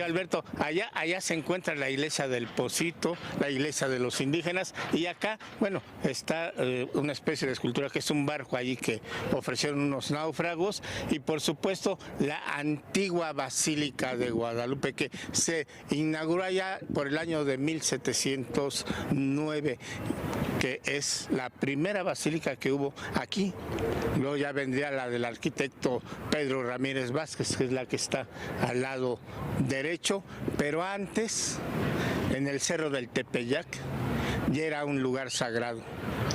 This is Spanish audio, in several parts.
Alberto, allá se encuentra la iglesia del Pocito, la iglesia de los indígenas, y acá, bueno, está una especie de escultura que es un barco allí que ofrecieron unos náufragos, y por supuesto la antigua Basílica de Guadalupe, que se inauguró allá por el año de 1709, que es la primera basílica que hubo aquí. Luego ya vendría la del arquitecto Pedro Ramírez Vázquez, que es la que está al lado derecho, pero antes, en el Cerro del Tepeyac, ya era un lugar sagrado.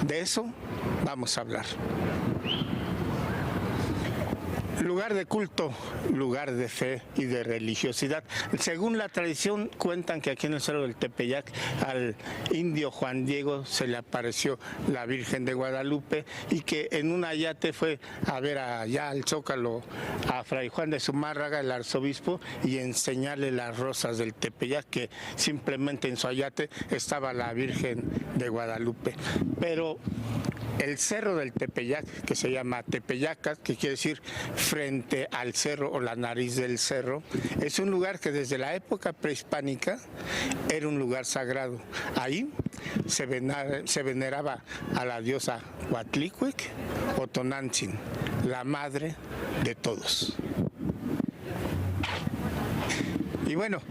De eso vamos a hablar. Lugar de culto, lugar de fe y de religiosidad. Según la tradición, cuentan que aquí en el Cerro del Tepeyac al indio Juan Diego se le apareció la Virgen de Guadalupe, y que en un ayate fue a ver allá al Zócalo a Fray Juan de Zumárraga, el arzobispo, y enseñarle las rosas del Tepeyac, que simplemente en su ayate estaba la Virgen de Guadalupe. Pero el Cerro del Tepeyac, que se llama Tepeyacat, que quiere decir frente al cerro o la nariz del cerro, es un lugar que desde la época prehispánica era un lugar sagrado. Ahí se veneraba a la diosa Huatlicuic o Tonantzin, la madre de todos. Y bueno,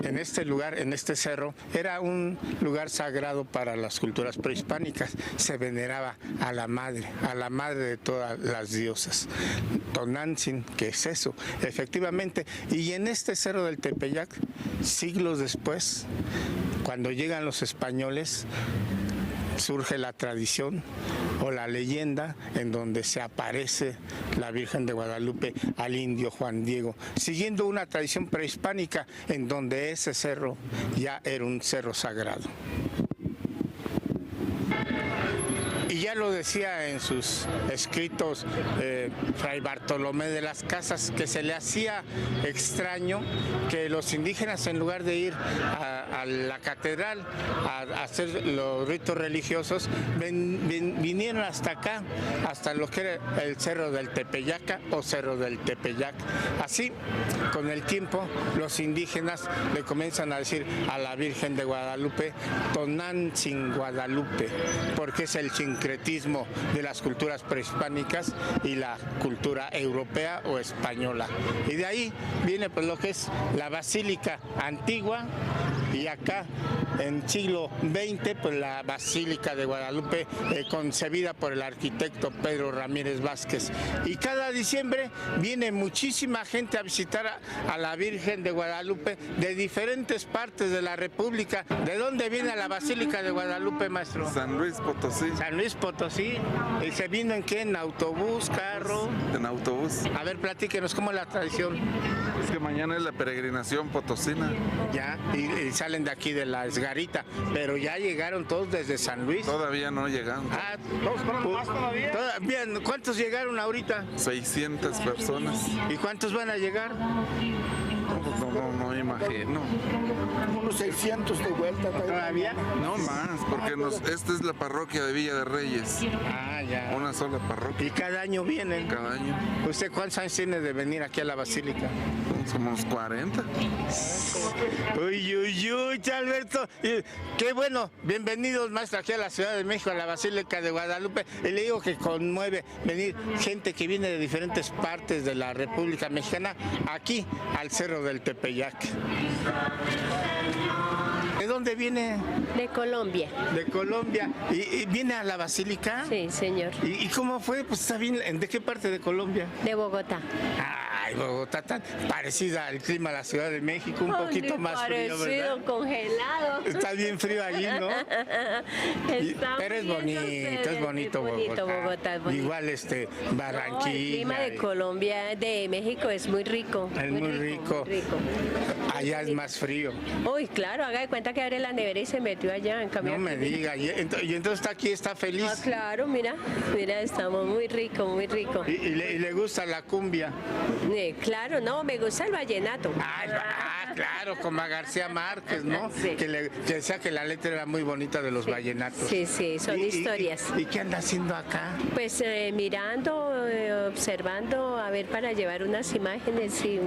en este lugar, en este cerro, era un lugar sagrado para las culturas prehispánicas. Se veneraba a la madre de todas las diosas. Tonantzin, que es eso, efectivamente. Y en este Cerro del Tepeyac, siglos después, cuando llegan los españoles, surge la tradición o la leyenda en donde se aparece la Virgen de Guadalupe al indio Juan Diego, siguiendo una tradición prehispánica en donde ese cerro ya era un cerro sagrado. Y ya lo decía en sus escritos Fray Bartolomé de las Casas, que se le hacía extraño que los indígenas, en lugar de ir a la catedral a hacer los ritos religiosos, vinieron hasta acá, hasta lo que era el Cerro del Tepeyac o Cerro del Tepeyac. Así, con el tiempo, los indígenas le comienzan a decir a la Virgen de Guadalupe Tonantzin Guadalupe, porque es el sincretismo de las culturas prehispánicas y la cultura europea o española. Y de ahí viene pues lo que es la Basílica Antigua, y acá en siglo XX pues la Basílica de Guadalupe, concebida por el arquitecto Pedro Ramírez Vázquez. Y cada diciembre viene muchísima gente a visitar a la Virgen de Guadalupe de diferentes partes de la República. ¿De dónde viene la Basílica de Guadalupe, maestro? San Luis Potosí. San Luis Potosí. ¿Y se vino en qué? ¿En autobús, carro? En autobús. A ver, platíquenos, ¿cómo es la tradición? Es que mañana es la peregrinación potosina. Ya, y salen de aquí de la Esgarita, pero ya llegaron todos desde San Luis. Todavía no llegan. Ah, ¿todos fueron más todavía? Bien, ¿cuántos llegaron ahorita? 600 personas. ¿Y cuántos van a llegar? No imagino. Unos 600 de vuelta. ¿Todavía? No más, porque esta es la parroquia de Villa de Reyes. Ah, ya. Una sola parroquia. ¿Y cada año vienen? Cada año. ¿Usted cuántos años tiene de venir aquí a la Basílica? Somos 40. Uy, uy, uy, Alberto. Qué bueno. Bienvenidos, maestro, aquí a la Ciudad de México, a la Basílica de Guadalupe. Y le digo que conmueve venir gente que viene de diferentes partes de la República Mexicana aquí al Cerro del Tepeyac. ¿De dónde viene? De Colombia. De Colombia. ¿Y viene a la Basílica? Sí, señor. ¿Y cómo fue? Pues está bien. ¿De qué parte de Colombia? De Bogotá. Ay, Bogotá, tan parecida al clima de la Ciudad de México, un poquito más frío, ¿verdad? Congelado. Está bien frío allí, ¿no? Pero es bonito Bogotá. Es bonito. Igual Barranquilla. No, el clima de Colombia, de México es muy rico. Es muy rico. Allá es más frío. Uy, claro, haga de cuenta que abre la nevera y se metió allá en cambio. No me diga. Y entonces está aquí, está feliz. Ah, claro, mira, estamos muy rico, muy rico. ¿Y le gusta la cumbia? Claro, no, me gusta el vallenato. Claro, como a García Márquez, ¿no? Sí. Que decía que la letra era muy bonita de los vallenatos. Sí, son historias. ¿Y qué anda haciendo acá? Pues mirando, observando, a ver, para llevar unas imágenes. Y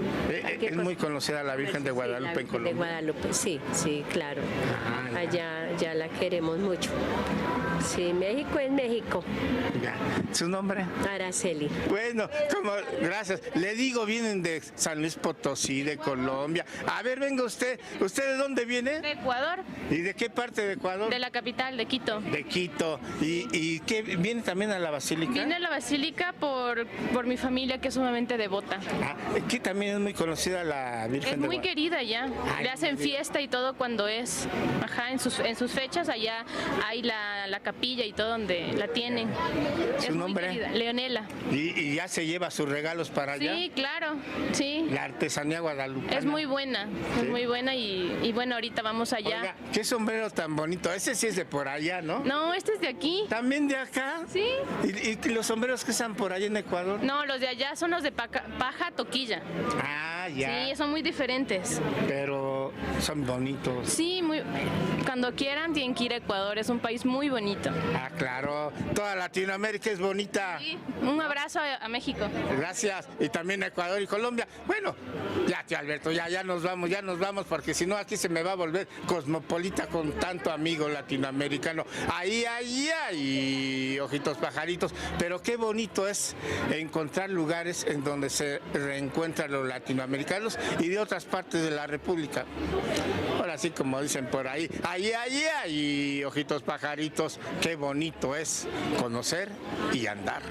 es muy conocida la Virgen de Guadalupe en De Colombia. Guadalupe, sí, sí, claro. Ah, Allá ya la queremos mucho. Sí, México es México. Ya. ¿Su nombre? Araceli. Bueno, gracias. Le digo, vienen de San Luis Potosí, de Colombia. A ver, venga usted. ¿Usted de dónde viene? De Ecuador, ¿Y de qué parte de Ecuador? de la capital, de Quito. De Quito. ¿Y qué viene también a la Basílica? Vine a la basílica por mi familia, que es sumamente devota. Ah, que también es muy conocida la Virgen Es de muy Guadalupe. querida ya. Ay, Le hacen muy bien. fiesta y todo cuando es. Ajá, en sus fechas allá hay la capilla y todo donde la tienen. ¿Su Es muy nombre? querida. Leonela. ¿Y ya se lleva sus regalos para allá? Sí, claro. Sí. La artesanía guadalupana. Es muy buena. Sí. Es muy buena y bueno, ahorita vamos allá. Oiga, qué sombrero tan bonito. Ese sí es de por allá, ¿no? No, este es de aquí. ¿También de acá? Sí. ¿Y los sombreros que están por allá en Ecuador? No, los de allá son los de paja toquilla. Ah, ya. Sí, son muy diferentes. Pero son bonitos. Sí, cuando quieran tienen que ir a Ecuador, es un país muy bonito. Ah, claro. Toda Latinoamérica es bonita. Sí, un abrazo a México. Gracias. Y también a Ecuador y Colombia. Bueno, ya, tío Alberto, ya nos vamos, porque si no aquí se me va a volver cosmopolita con tanto amigo latinoamericano. Ahí, ojitos pajaritos. Pero qué bonito es encontrar lugares en donde se reencuentran los latinoamericanos y de otras partes de la República. Ahora sí, como dicen por ahí, ojitos pajaritos, qué bonito es conocer y andar.